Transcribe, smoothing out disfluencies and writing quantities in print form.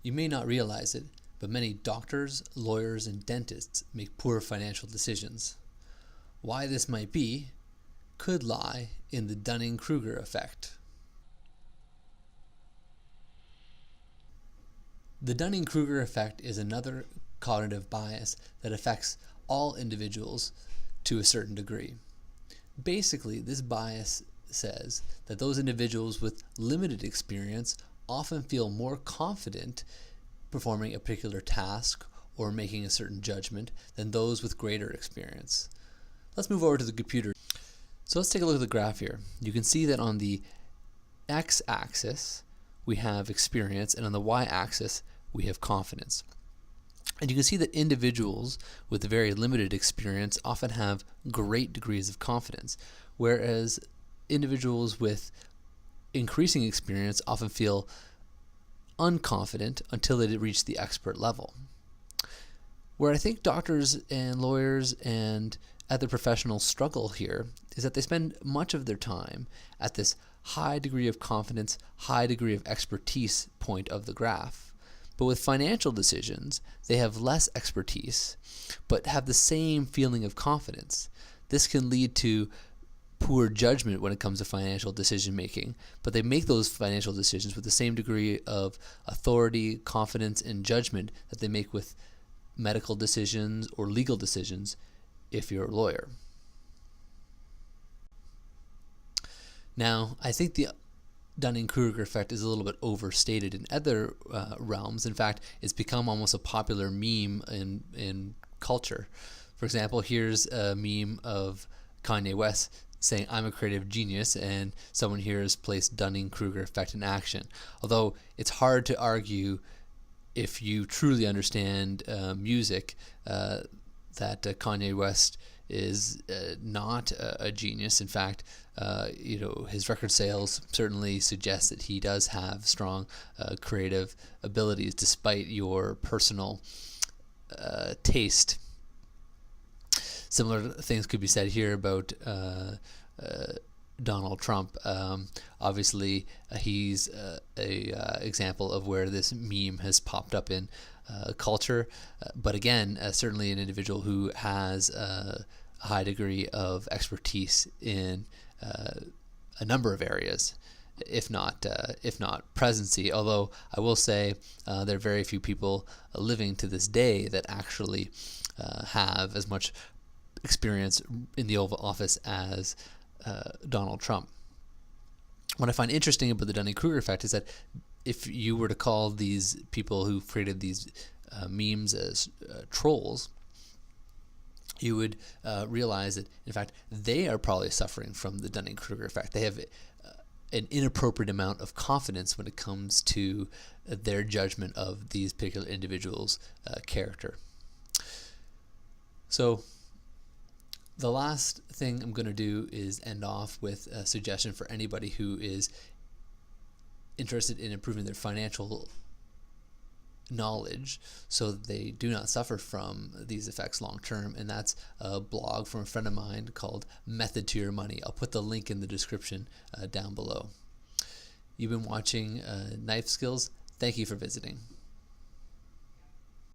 You may not realize it, but many doctors, lawyers, and dentists make poor financial decisions. Why this might be could lie in the Dunning-Kruger effect. The Dunning-Kruger effect is another cognitive bias that affects all individuals to a certain degree. Basically, this bias says that those individuals with limited experience often feel more confident performing a particular task or making a certain judgment than those with greater experience. Let's move over to the computer. So let's take a look at the graph here. You can see that on the x-axis we have experience, and on the y-axis we have confidence. And you can see that individuals with very limited experience often have great degrees of confidence, whereas individuals with increasing experience often feel unconfident until they reach the expert level. Where I think doctors and lawyers and other professionals struggle here is that they spend much of their time at this high degree of confidence, high degree of expertise point of the graph. But with financial decisions, they have less expertise, but have the same feeling of confidence. This can lead to poor judgment when it comes to financial decision making, but they make those financial decisions with the same degree of authority, confidence, and judgment that they make with medical decisions or legal decisions if you're a lawyer. Now, I think the Dunning-Kruger effect is a little bit overstated in other realms. In fact, it's become almost a popular meme in culture. For example, here's a meme of Kanye West saying, "I'm a creative genius," and someone here has placed Dunning-Kruger effect in action. Although it's hard to argue, if you truly understand music, that Kanye West is not a genius. In fact, his record sales certainly suggest that he does have strong creative abilities, despite your personal taste. Similar things could be said here about Donald Trump. Obviously, he's a example of where this meme has popped up in culture, but again, certainly an individual who has a high degree of expertise in a number of areas, if not presidency. Although I will say there are very few people living to this day that actually have as much experience in the Oval Office as Donald Trump. What I find interesting about the Dunning-Kruger effect is that if you were to call these people who created these memes as trolls, you would realize that, in fact, they are probably suffering from the Dunning-Kruger effect. They have an inappropriate amount of confidence when it comes to their judgment of these particular individuals' character. So the last thing I'm going to do is end off with a suggestion for anybody who is interested in improving their financial knowledge so that they do not suffer from these effects long term, and that's a blog from a friend of mine called Method to Your Money. I'll put the link in the description down below. You've been watching Knife Skills. Thank you for visiting.